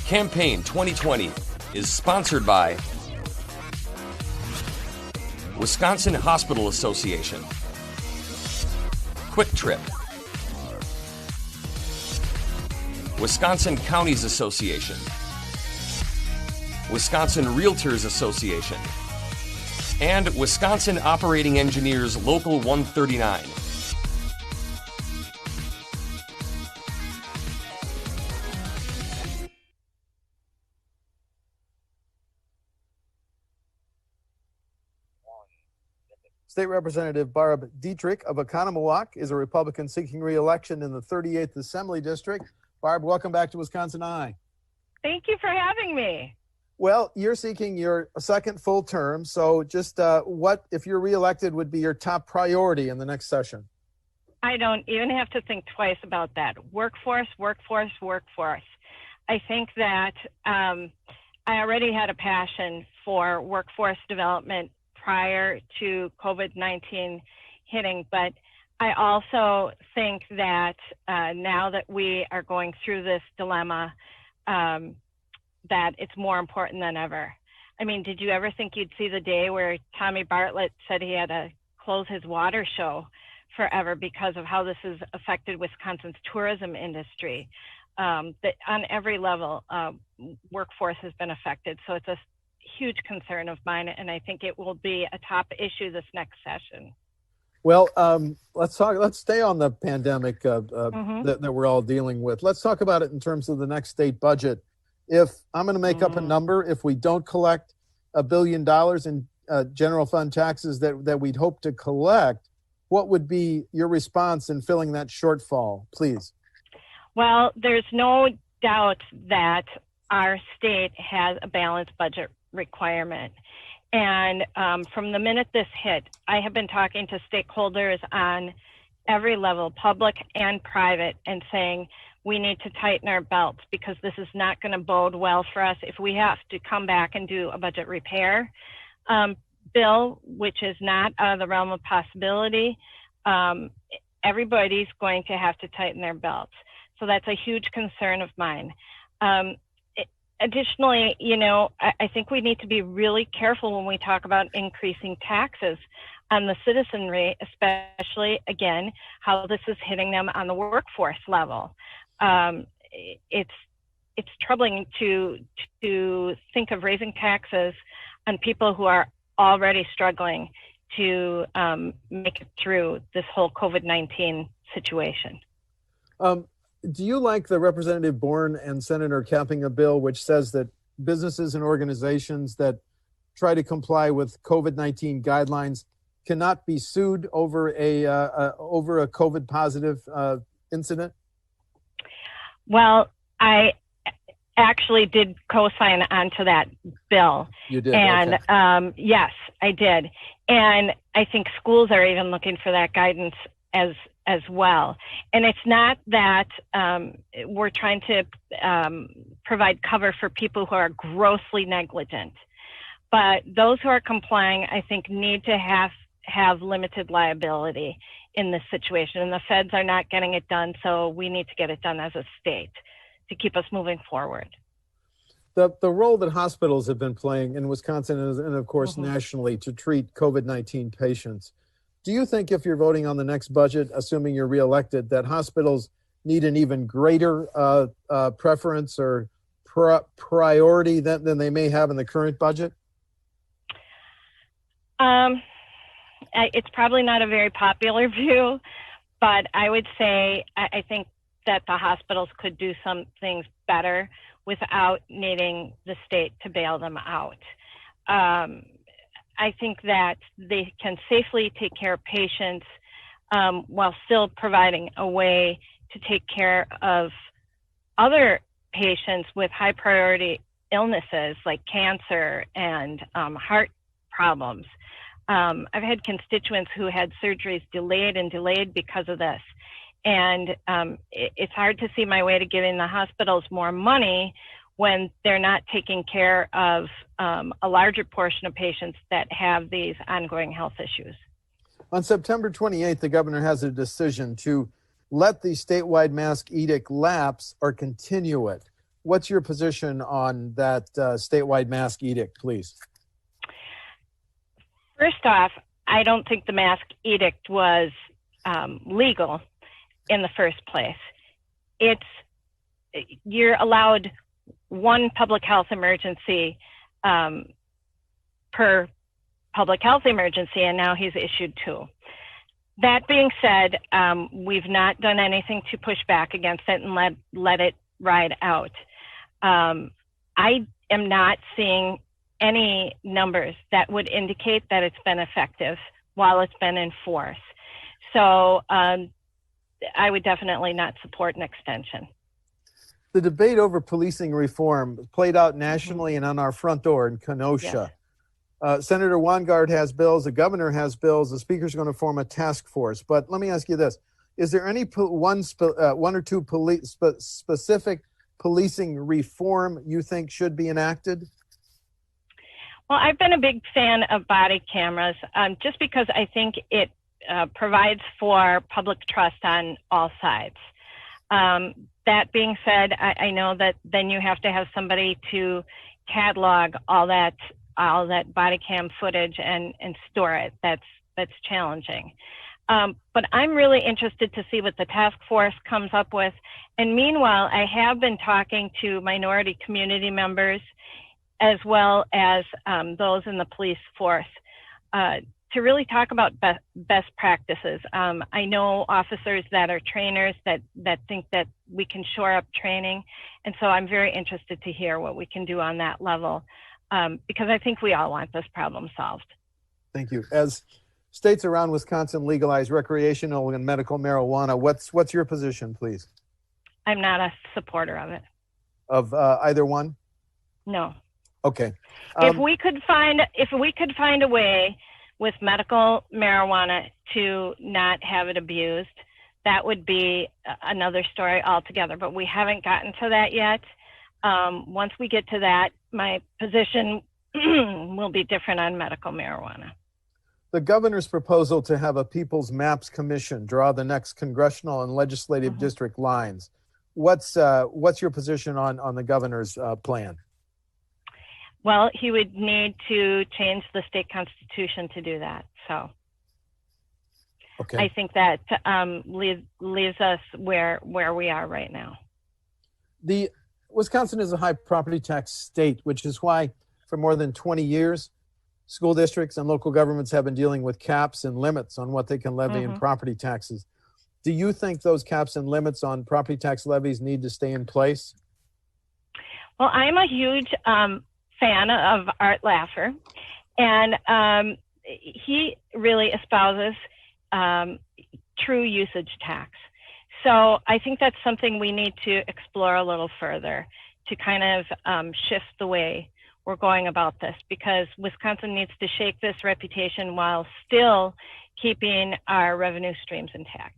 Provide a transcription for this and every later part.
Campaign 2020 is sponsored by Wisconsin Hospital Association, Quick Trip, Wisconsin Counties Association, Wisconsin Realtors Association, and Wisconsin Operating Engineers Local 139. State Representative Barb Dittrich of Oconomowoc is a Republican seeking re-election in the 38th Assembly District. Barb, welcome back to WisconsinEye. Thank you for having me. Well, you're seeking your second full term, so just what, if you're re-elected, would be your top priority in the next session? I don't even have to think twice about that. Workforce, workforce, workforce. I think that I already had a passion for workforce development prior to COVID-19 hitting, but I also think that now that we are going through this dilemma, that it's more important than ever. I mean, did you ever think you'd see the day where Tommy Bartlett said he had to close his water show forever because of how this has affected Wisconsin's tourism industry? That on every level, workforce has been affected. So it's a huge concern of mine, and I think it will be a top issue this next session. Well, let's stay on the pandemic that we're all dealing with. Let's talk about it in terms of the next state budget. If I'm going to make up a number, if we don't collect $1 billion in general fund taxes that we'd hope to collect, what would be your response in filling that shortfall, please? Well, there's no doubt that our state has a balanced budget requirement. And from the minute this hit, I have been talking to stakeholders on every level, public and private, and saying we need to tighten our belts because this is not going to bode well for us if we have to come back and do a budget repair bill, which is not out of the realm of possibility. Everybody's going to have to tighten their belts. So that's a huge concern of mine. Additionally, I think we need to be really careful when we talk about increasing taxes on the citizenry, especially, again, how this is hitting them on the workforce level. It's troubling to think of raising taxes on people who are already struggling to make it through this whole COVID-19 situation. Do you like the Representative Bourne and Senator Capping a bill which says that businesses and organizations that try to comply with COVID-19 guidelines cannot be sued over a COVID positive incident? Well, I actually did co-sign onto that bill. You did? And okay. Yes, I did. And I think schools are even looking for that guidance as well. And it's not that we're trying to provide cover for people who are grossly negligent, but those who are complying, I think, need to have limited liability in this situation. And the feds are not getting it done, so we need to get it done as a state to keep us moving forward. The role that hospitals have been playing in Wisconsin and of course nationally to treat COVID-19 patients. Do you think if you're voting on the next budget, assuming you're reelected, that hospitals need an even greater preference or priority than they may have in the current budget? It's probably not a very popular view, but I would say I think that the hospitals could do some things better without needing the state to bail them out. I think that they can safely take care of patients while still providing a way to take care of other patients with high priority illnesses like cancer and heart problems. I've had constituents who had surgeries delayed because of this. And it's hard to see my way to giving the hospitals more money when they're not taking care of a larger portion of patients that have these ongoing health issues. On September 28th, the governor has a decision to let the statewide mask edict lapse or continue it. what's your position on that statewide mask edict, please? First off, I don't think the mask edict was legal in the first place. You're allowed one public health emergency per public health emergency, and now he's issued 2. That being said, we've not done anything to push back against it and let it ride out. I am not seeing any numbers that would indicate that it's been effective while it's been in force. So I would definitely not support an extension. The debate over policing reform played out nationally and on our front door in Kenosha. Yes. Senator Weingart has bills, the governor has bills, the speaker's going to form a task force. But let me ask you this. Is there any one or two specific policing reform you think should be enacted? Well, I've been a big fan of body cameras just because I think it provides for public trust on all sides. That being said, I know that then you have to have somebody to catalog all that body cam footage and store it. That's challenging. But I'm really interested to see what the task force comes up with. And meanwhile, I have been talking to minority community members as well as those in the police force to really talk about best practices. I know officers that are trainers that think that we can shore up training. And so I'm very interested to hear what we can do on that level because I think we all want this problem solved. Thank you. As states around Wisconsin legalize recreational and medical marijuana, what's your position, please? I'm not a supporter of it. Of either one? No. Okay. If we could find a way with medical marijuana to not have it abused, that would be another story altogether. But we haven't gotten to that yet. Once we get to that, my position will be different on medical marijuana. The governor's proposal to have a People's Maps Commission draw the next congressional and legislative district lines. What's your position on the governor's plan? Well, he would need to change the state constitution to do that. So okay. I think that leaves us where we are right now. Wisconsin is a high property tax state, which is why for more than 20 years, school districts and local governments have been dealing with caps and limits on what they can levy in property taxes. Do you think those caps and limits on property tax levies need to stay in place? Well, I'm a huge fan of Art Laffer, and he really espouses true usage tax. So I think that's something we need to explore a little further to kind of shift the way we're going about this, because Wisconsin needs to shake this reputation while still keeping our revenue streams intact.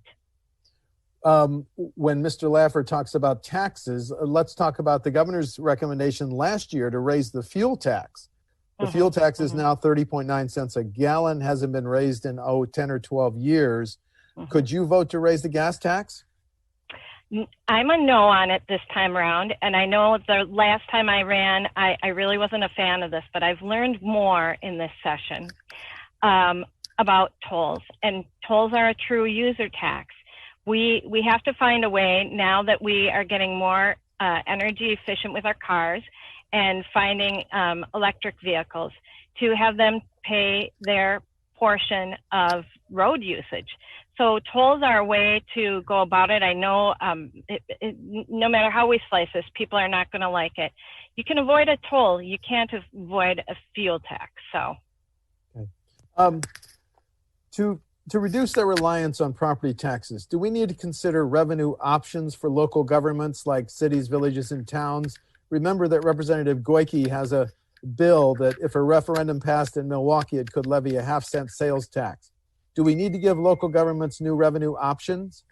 When Mr. Laffer talks about taxes, let's talk about the governor's recommendation last year to raise the fuel tax. The fuel tax is now 30.9 cents a gallon, hasn't been raised in 10 or 12 years. Could you vote to raise the gas tax? I'm a no on it this time around, and I know the last time I ran, I really wasn't a fan of this, but I've learned more in this session about tolls, and tolls are a true user tax. We have to find a way, now that we are getting more energy efficient with our cars and finding electric vehicles, to have them pay their portion of road usage. So tolls are a way to go about it. I know no matter how we slice this, people are not going to like it. You can avoid a toll. You can't avoid a fuel tax. So, okay. To reduce their reliance on property taxes, do we need to consider revenue options for local governments like cities, villages, and towns? Remember that Representative Goyke has a bill that if a referendum passed in Milwaukee, it could levy a half-cent sales tax. Do we need to give local governments new revenue options?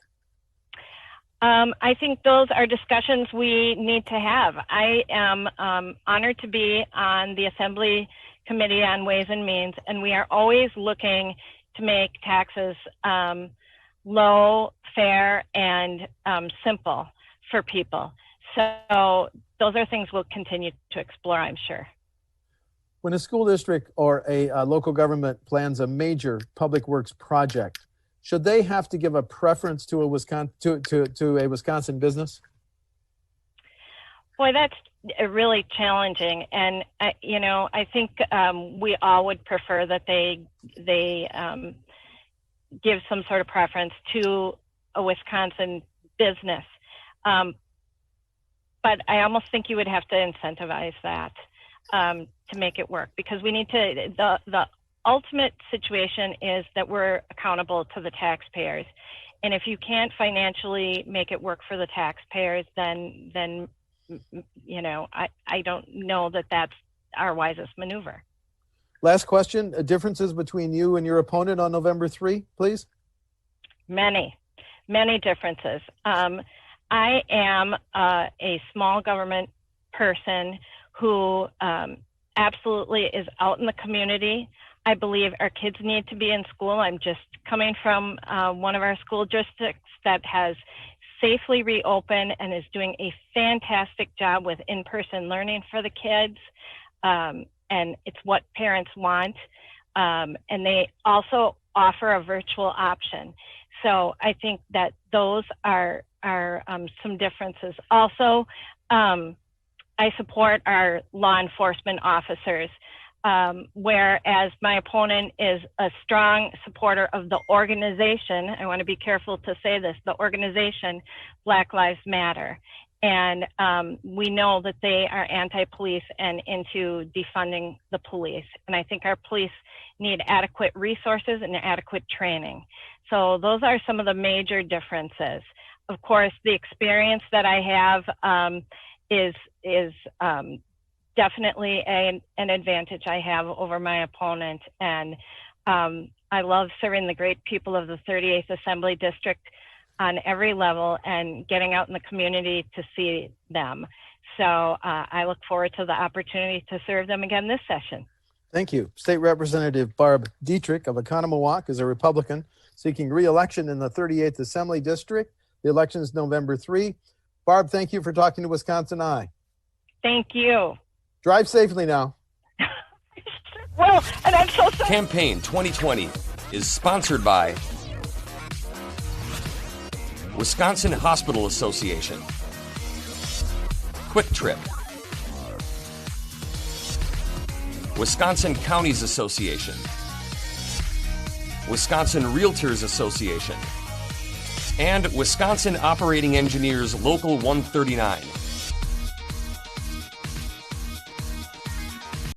I think those are discussions we need to have. I am honored to be on the Assembly Committee on Ways and Means, and we are always looking to make taxes low, fair, and simple for people. So those are things we'll continue to explore, I'm sure. When a school district or a local government plans a major public works project, should they have to give a preference to a Wisconsin business? Boy, that's really challenging, and I think we all would prefer that they give some sort of preference to a Wisconsin business, but I almost think you would have to incentivize that to make it work, because we need to. The ultimate situation is that we're accountable to the taxpayers, and if you can't financially make it work for the taxpayers, then I don't know that that's our wisest maneuver. Last question, differences between you and your opponent on November 3, please? Many differences. I am a small government person who absolutely is out in the community. I believe our kids need to be in school. I'm just coming from one of our school districts that has safely reopened and is doing a fantastic job with in-person learning for the kids. And it's what parents want. And they also offer a virtual option. So I think that those are some differences. Also, I support our law enforcement officers, whereas my opponent is a strong supporter of the organization. I want to be careful to say this, the organization Black Lives Matter. And we know that they are anti-police and into defunding the police. And I think our police need adequate resources and adequate training. So those are some of the major differences. Of course, the experience that I have is definitely an advantage I have over my opponent. And I love serving the great people of the 38th Assembly District on every level and getting out in the community to see them. So I look forward to the opportunity to serve them again this session. Thank you. State Representative Barb Dittrich of Oconomowoc is a Republican seeking re-election in the 38th Assembly District. The election is November 3. Barb, thank you for talking to WisconsinEye. Thank you. Drive safely now. Well, and I'm so sorry. Campaign 2020 is sponsored by Wisconsin Hospital Association, Quick Trip, Wisconsin Counties Association, Wisconsin Realtors Association, and Wisconsin Operating Engineers Local 139.